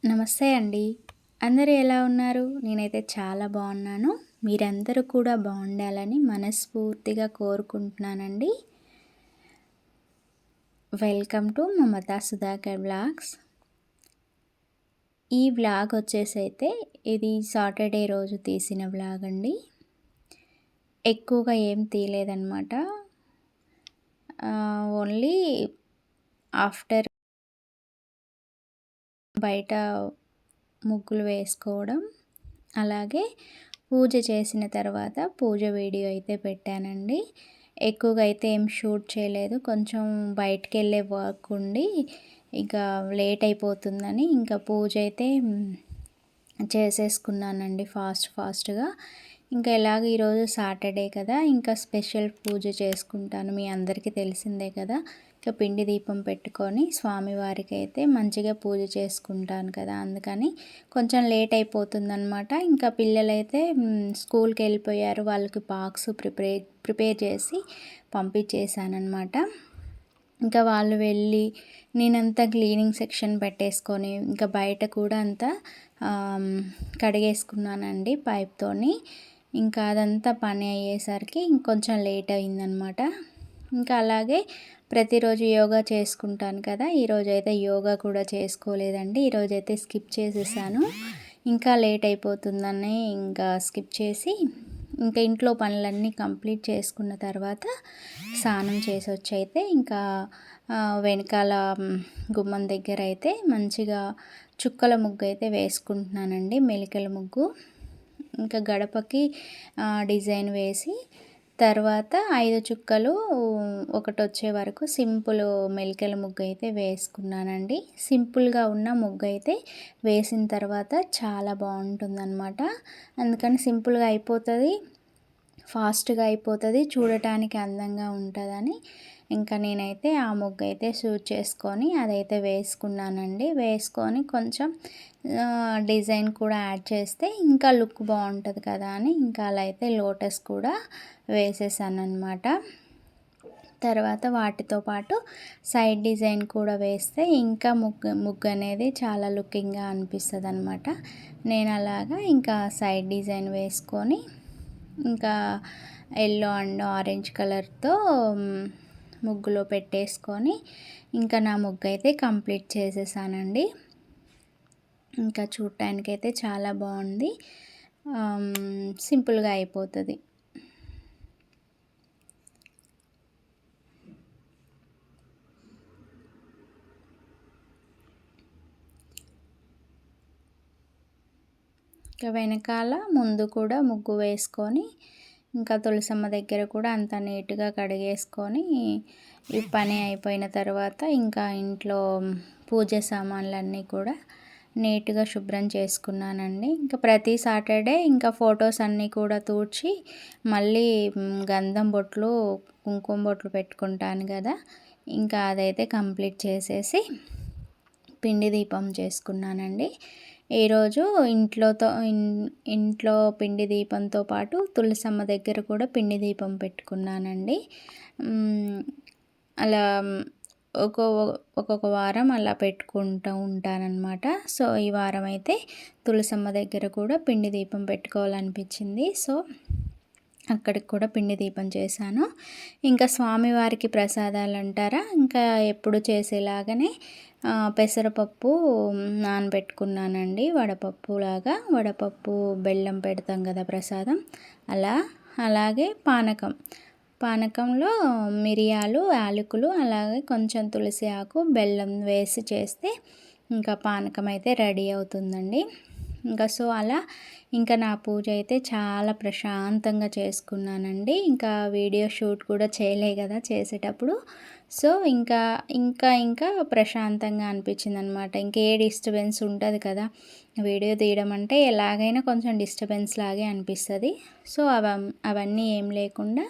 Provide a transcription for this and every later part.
నమస్తే అండి. అందరూ ఎలా ఉన్నారు? నేనైతే చాలా బాగున్నాను. మీరందరూ కూడా బాగుండాలని మనస్ఫూర్తిగా కోరుకుంటున్నానండి. Welcome to Mamata Sudhakar vlogs. ఈ వ్లాగ్ వచ్చేసైతే ఇది సాటర్డే రోజు తీసిన వ్లాగ్ అండి. ఎక్కువగా ఏం తీయలేదన్నమాట. ఓన్లీ ఆఫ్టర్ బయట ముగ్గులు వేసుకోవడం, అలాగే పూజ చేసిన తర్వాత పూజ వీడియో అయితే పెట్టానండి. ఎక్కువగా అయితే ఏం షూట్ చేయలేదు. కొంచెం బయటికి వెళ్ళే వర్క్ ఉండి ఇంకా లేట్ అయిపోతుందని ఇంకా పూజ అయితే చేసేసుకున్నానండి ఫాస్ట్గా. ఇంకా ఎలాగ ఈరోజు సాటర్డే కదా, ఇంకా స్పెషల్ పూజ చేసుకుంటాను. మీ అందరికీ తెలిసిందే కదా. ఇంకా పిండి దీపం పెట్టుకొని స్వామివారికి అయితే మంచిగా పూజ చేసుకుంటాను కదా, అందుకని కొంచెం లేట్ అయిపోతుందన్నమాట. ఇంకా పిల్లలైతే స్కూల్కి వెళ్ళిపోయారు. వాళ్ళకి బాక్స్ ప్రిపేర్ చేసి పంపించేసానమాట. ఇంకా వాళ్ళు వెళ్ళి నేనంతా క్లీనింగ్ సెక్షన్ పెట్టేసుకొని ఇంకా బయట కూడా అంతా కడిగేసుకున్నానండి పైప్తోని. ఇంకా అదంతా పని అయ్యేసరికి ఇంకొంచెం లేట్ అయిందనమాట. ఇంకా అలాగే ప్రతిరోజు యోగా చేసుకుంటాను కదా, ఈరోజైతే యోగా కూడా చేసుకోలేదండి. ఈరోజైతే స్కిప్ చేసేసాను. ఇంకా లేట్ అయిపోతుందని ఇంకా స్కిప్ చేసి ఇంకా ఇంట్లో పనులన్నీ కంప్లీట్ చేసుకున్న తర్వాత స్నానం చేసి వచ్చి అయితే ఇంకా వెనకాల గుమ్మం దగ్గర అయితే మంచిగా చుక్కల ముగ్గు అయితే వేసుకుంటున్నానండి, మెలికల ముగ్గు. ఇంకా గడపకి డిజైన్ వేసి తర్వాత 5 చుక్కలు ఒకటి వచ్చే వరకు సింపుల్ మెలికల ముగ్గు అయితే వేసుకున్నానండి. సింపుల్గా ఉన్న ముగ్గు అయితే వేసిన తర్వాత చాలా బాగుంటుందన్నమాట. అందుకని సింపుల్గా అయిపోతుంది, ఫాస్ట్గా అయిపోతుంది, చూడటానికి అందంగా ఉంటుందని ఇంకా నేనైతే ఆ ముగ్గు అయితే షూట్ చేసుకొని అదైతే వేసుకున్నానండి. వేసుకొని కొంచెం డిజైన్ కూడా యాడ్ చేస్తే ఇంకా లుక్ బాగుంటుంది కదా అని ఇంకా అలా అయితే లోటస్ కూడా వేసేసాను అనమాట. తర్వాత వాటితో పాటు సైడ్ డిజైన్ కూడా వేస్తే ఇంకా ముగ్గు అనేది చాలా లుకింగ్గా అనిపిస్తుంది అనమాట. నేను అలాగా ఇంకా సైడ్ డిజైన్ వేసుకొని ఇంకా ఎల్లో అండ్ ఆరెంజ్ కలర్తో ముగ్గులో పెట్టేసుకొని ఇంకా నా ముగ్గు అయితే కంప్లీట్ చేసేసానండి. ఇంకా చూడటానికైతే చాలా బాగుంది, సింపుల్గా అయిపోతుంది. ఇంకా వెనకాల ముందు కూడా ముగ్గు వేసుకొని ఇంకా తులసమ్మ దగ్గర కూడా అంత నీట్గా కడిగేసుకొని ఈ పని అయిపోయిన తర్వాత ఇంకా ఇంట్లో పూజ సామాన్లన్నీ కూడా నీట్గా శుభ్రం చేసుకున్నానండి. ఇంకా ప్రతి సాటర్డే ఇంకా ఫొటోస్ అన్నీ కూడా తూడ్చి మళ్ళీ గంధం బొట్లు కుంకుమ బొట్లు పెట్టుకుంటాను కదా, ఇంకా అదైతే కంప్లీట్ చేసేసి పిండి దీపం చేసుకున్నానండి. ఈరోజు ఇంట్లో పిండి దీపంతో పాటు తులసమ్మ దగ్గర కూడా పిండి దీపం పెట్టుకున్నానండి. అలా ఒక్కొక్క వారం అలా పెట్టుకుంటూ ఉంటానన్నమాట. సో ఈ వారం అయితే తులసమ్మ దగ్గర కూడా పిండి దీపం పెట్టుకోవాలనిపించింది. సో అక్కడికి కూడా పిండి దీపం చేశాను. ఇంకా స్వామివారికి ప్రసాదాలు అంటారా, ఇంకా ఎప్పుడు చేసేలాగానే పెసరపప్పు నానబెట్టుకున్నానండి. వడపప్పు బెల్లం పెడతాం కదా ప్రసాదం, అలాగే పానకంలో మిరియాలు, యాలకులు, అలాగే కొంచెం తులసి ఆకు, బెల్లం వేసి చేస్తే ఇంకా పానకం అయితే రెడీ అవుతుందండి. ఇంకా సో అలా ఇంకా నా పూజ అయితే చాలా ప్రశాంతంగా చేసుకున్నానండి. ఇంకా వీడియో షూట్ కూడా చేయలే కదా చేసేటప్పుడు. సో ఇంకా ప్రశాంతంగా అనిపించింది అనమాట. ఇంకే డిస్టర్బెన్స్ ఉంటుంది కదా, వీడియో తీయడం అంటే ఎలాగైనా కొంచెం డిస్టర్బెన్స్ లాగే అనిపిస్తుంది. సో అవన్నీ ఏం లేకుండా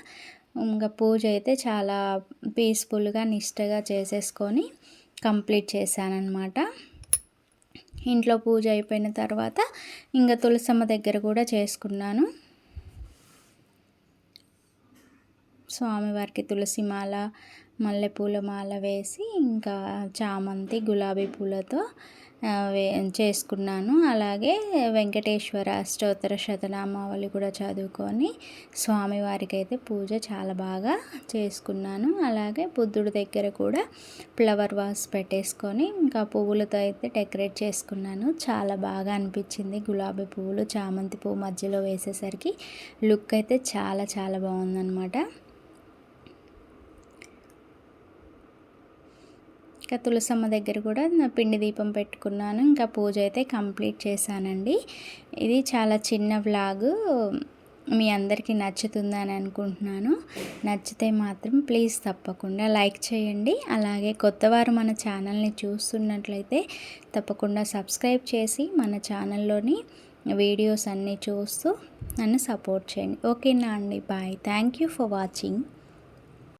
ఇంకా పూజ అయితే చాలా పీస్ఫుల్గా నిష్టగా చేసేసుకొని కంప్లీట్ చేశానన్నమాట. ఇంట్లో పూజ అయిపోయిన తర్వాత ఇంకా తులసమ్మ దగ్గర కూడా చేసుకున్నాను. స్వామివారికి తులసి మాల, మల్లెపూల మాల వేసి ఇంకా చామంతి గులాబీ పూలతో చేసుకున్నాను. అలాగే వెంకటేశ్వర అష్టోత్తర శతనామావళి కూడా చదువుకొని స్వామివారికి అయితే పూజ చాలా బాగా చేసుకున్నాను. అలాగే బుద్ధుడి దగ్గర కూడా ఫ్లవర్ వాస్ పెట్టేసుకొని ఇంకా పువ్వులతో అయితే డెకరేట్ చేసుకున్నాను. చాలా బాగా అనిపించింది. గులాబీ పువ్వులు చామంతి పువ్వు మధ్యలో వేసేసరికి లుక్ అయితే చాలా చాలా బాగుందన్నమాట. ఇంకా తులసమ్మ దగ్గర కూడా పిండి దీపం పెట్టుకున్నాను. ఇంకా పూజ అయితే కంప్లీట్ చేశానండి. ఇది చాలా చిన్న వ్లాగు, మీ అందరికీ నచ్చుతుందని అనుకుంటున్నాను. నచ్చితే మాత్రం ప్లీజ్ తప్పకుండా లైక్ చేయండి. అలాగే కొత్తవారు మన ఛానల్ని చూస్తున్నట్లయితే తప్పకుండా సబ్స్క్రైబ్ చేసి మన ఛానల్లోని వీడియోస్ అన్నీ చూస్తూ నన్ను సపోర్ట్ చేయండి. ఓకేనా అండి? Bye. Thank you for watching.